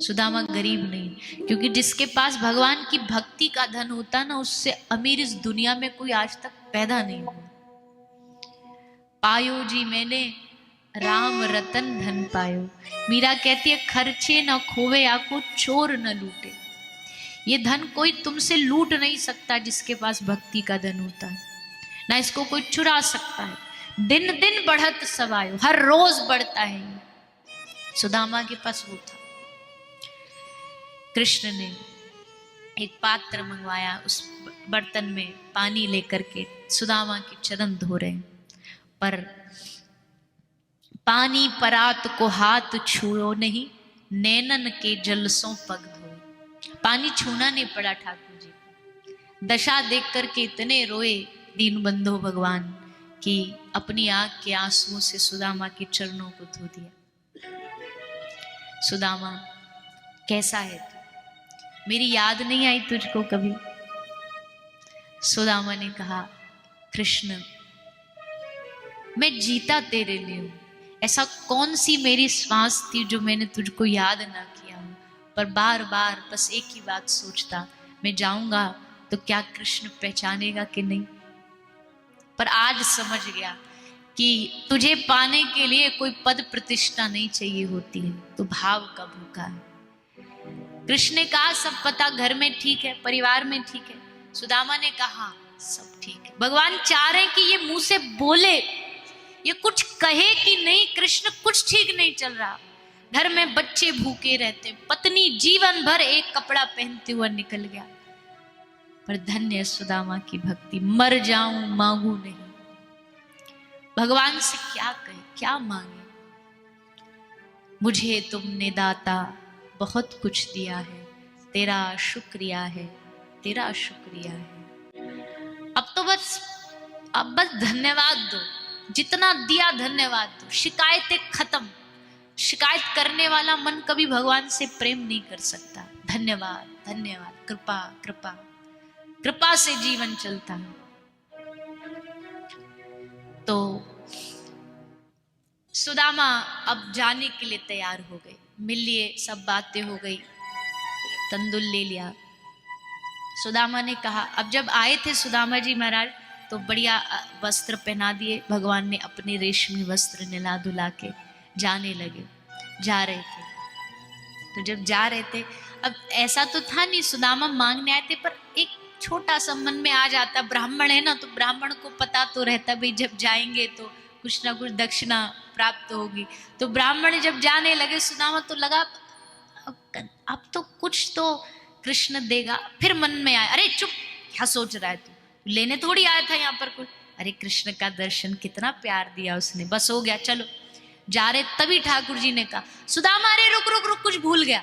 सुदामा गरीब नहीं, क्योंकि जिसके पास भगवान की भक्ति का धन होता ना, उससे अमीर इस दुनिया में कोई आज तक पैदा नहीं हुआ। पायो जी मैंने राम रतन धन पायो। मीरा कहती है खर्चे न खोवे आको चोर न लूटे। ये धन कोई तुमसे लूट नहीं सकता जिसके पास भक्ति का धन होता है, ना इसको कोई चुरा सकता है। दिन दिन बढ़त सवायो, हर रोज बढ़ता है ये। सुदामा के पास वो था। कृष्ण ने एक पात्र मंगवाया, उस बर्तन में पानी लेकर के सुदामा के चरण धो रहे, पर पानी परात को हाथ छुओ नहीं, नैनन के जलसों पग धोए। पानी छूना नहीं पड़ा ठाकुर जी। दशा देख करके इतने रोए दीन बंधो भगवान कि अपनी आंख के आंसुओं से सुदामा के चरणों को धो दिया। सुदामा कैसा है तू, मेरी याद नहीं आई तुझको कभी? सुदामा ने कहा कृष्ण मैं जीता तेरे लिए हूं, ऐसा कौन सी मेरी श्वास थी जो मैंने तुझको याद ना किया हो, पर बार बार बस एक ही बात सोचता, मैं जाऊंगा तो क्या कृष्ण पहचानेगा कि नहीं। पर आज समझ गया कि तुझे पाने के लिए कोई पद प्रतिष्ठा नहीं चाहिए होती है, तो भाव का भूखा है। कृष्ण ने कहा सब पता, घर में ठीक है, परिवार में ठीक है। सुदामा ने कहा सब ठीक है। भगवान चाह रहे कि ये मुंह से बोले, ये कुछ कहे कि नहीं कृष्ण कुछ ठीक नहीं चल रहा, घर में बच्चे भूखे रहते, पत्नी जीवन भर एक कपड़ा पहनते हुए निकल गया। पर धन्य सुदामा की भक्ति, मर जाऊं मांगू नहीं। भगवान से क्या कहे, क्या मांगे? मुझे तुमने दाता बहुत कुछ दिया है, तेरा शुक्रिया है, तेरा शुक्रिया है। अब बस धन्यवाद दो, जितना दिया धन्यवाद दो, शिकायतें खत्म। शिकायत करने वाला मन कभी भगवान से प्रेम नहीं कर सकता। धन्यवाद धन्यवाद, कृपा कृपा, कृपा से जीवन चलता है। तो सुदामा अब जाने के लिए तैयार हो गए, मिल लिए, सब बातें हो गई, तंदुल ले लिया। सुदामा ने कहा, अब जब आए थे सुदामा जी महाराज तो बढ़िया वस्त्र पहना दिए भगवान ने, अपने रेशमी वस्त्र निला धुला के जाने लगे। जा रहे थे तो जब जा रहे थे, अब ऐसा तो था नहीं सुदामा मांगने आए थे, पर एक छोटा सा मन में आ जाता, ब्राह्मण है ना, तो ब्राह्मण को पता तो रहता भाई जब जाएंगे तो कुछ ना कुछ दक्षिणा प्राप्त होगी। तो ब्राह्मण जब जाने लगे, सुदामा तो लगा अब तो कुछ तो कृष्ण देगा। फिर मन में आया, अरे चुप, क्या सोच रहा है तू, लेने थोड़ी आया था यहाँ पर कुछ। अरे कृष्ण का दर्शन, कितना प्यार दिया उसने, बस हो गया, चलो जा रहे। तभी ठाकुर जी ने कहा सुदामा अरे रुक रुक रुक, कुछ भूल गया।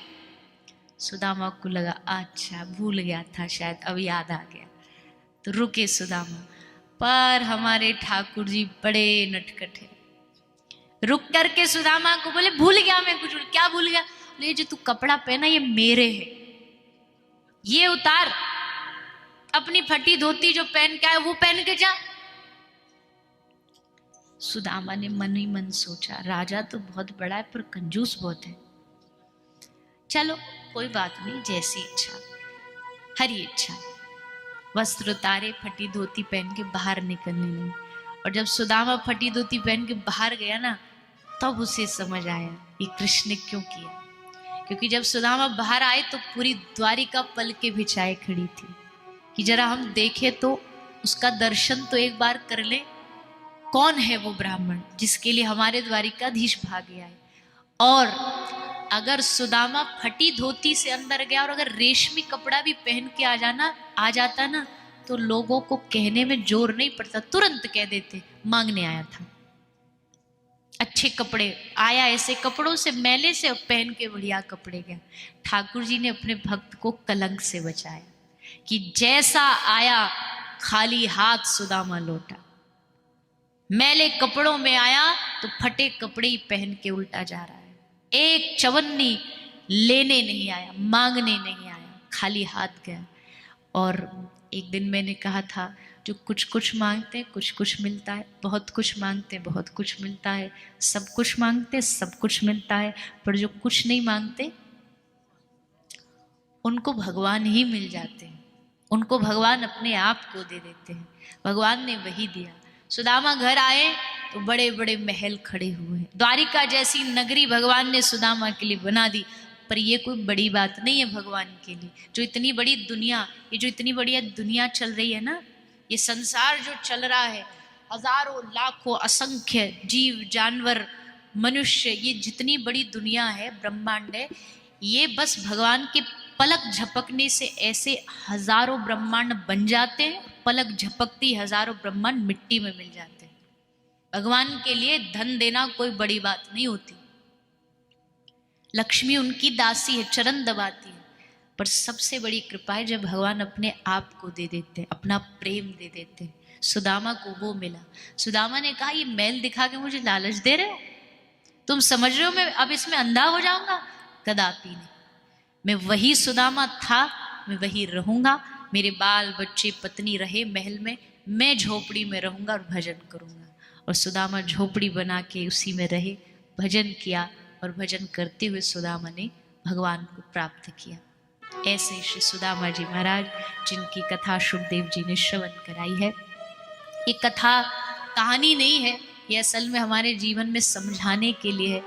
सुदामा को लगा अच्छा भूल गया था शायद, अब याद आ गया। तो रुके सुदामा, पर हमारे ठाकुर जी बड़े नटखट है। रुक करके सुदामा को बोले भूल गया मैं कुछ। क्या भूल गया? ये जो तू कपड़ा पहना ये मेरे है, ये उतार, अपनी फटी धोती जो पहन के आए वो पहन के जा। सुदामा ने मन ही मन सोचा, राजा तो बहुत बड़ा है पर कंजूस बहुत है। चलो कोई बात नहीं, जैसी इच्छा हरी इच्छा। वस्त्र उतारे, फटी धोती पहन के बाहर निकलने लगे। और जब सुदामा फटी धोती पहन के बाहर गया ना, तब उसे समझ आया ये कृष्ण ने क्यों किया। क्योंकि जब सुदामा बाहर आए तो पूरी द्वारिका पलके बिछाए खड़ी थी कि जरा हम देखें तो उसका दर्शन तो एक बार कर ले। कौन है वो ब्राह्मण जिसके लिए हमारे द्वारिकाधीश भागे आए? और अगर सुदामा फटी धोती से अंदर गया और अगर रेशमी कपड़ा भी पहन के आ जाता ना, तो लोगों को कहने में जोर नहीं पड़ता, तुरंत कह देते मांगने आया था। अच्छे कपड़े आया, ऐसे कपड़ों से, मैले से पहन के बढ़िया कपड़े गया। ठाकुर जी ने अपने भक्त को कलंक से बचाया कि जैसा आया खाली हाथ सुदामा लौटा। मैले कपड़ों में आया तो फटे कपड़े ही पहन के उल्टा जा रहा है। एक चवन्नी लेने नहीं आया, मांगने नहीं आया, खाली हाथ गया। और एक दिन मैंने कहा था, जो कुछ कुछ मांगते कुछ कुछ मिलता है, बहुत कुछ मांगते बहुत कुछ मिलता है, सब कुछ मांगते सब कुछ मिलता है, पर जो कुछ नहीं मांगते उनको भगवान ही मिल जाते हैं, उनको भगवान अपने आप को दे देते हैं। भगवान ने वही दिया। सुदामा घर आए तो बड़े बड़े महल खड़े हुए हैं। द्वारिका जैसी नगरी भगवान ने सुदामा के लिए बना दी। पर ये कोई बड़ी बात नहीं है भगवान के लिए। जो इतनी बड़ी दुनिया, ये जो इतनी बड़ी दुनिया चल रही है ना, ये संसार जो चल रहा है, हजारों लाखों असंख्य जीव जानवर मनुष्य, ये जितनी बड़ी दुनिया है, ब्रह्मांड है, ये बस भगवान के पलक झपकने से ऐसे हजारों ब्रह्मांड बन जाते हैं। पलक झपकती हजारों ब्रह्मांड मिट्टी में मिल जाते हैं। भगवान के लिए धन देना कोई बड़ी बात नहीं होती। लक्ष्मी उनकी दासी है, चरण दबाती है। पर सबसे बड़ी कृपा है जब भगवान अपने आप को दे देते हैं, अपना प्रेम दे देते हैं। सुदामा को वो मिला। सुदामा ने कहा, ये मैल दिखा के मुझे लालच दे रहे हो? तुम समझ रहे हो मैं अब इसमें अंधा हो जाऊंगा? कदापि नहीं। मैं वही सुदामा था, मैं वही रहूंगा। मेरे बाल बच्चे पत्नी रहे महल में, मैं झोपड़ी में रहूंगा और भजन करूंगा। और सुदामा झोपड़ी बना के उसी में रहे, भजन किया, और भजन करते हुए सुदामा ने भगवान को प्राप्त किया। ऐसे श्री सुदामा जी महाराज, जिनकी कथा शुकदेव जी ने श्रवण कराई है। ये कथा कहानी नहीं है, ये असल में हमारे जीवन में समझाने के लिए है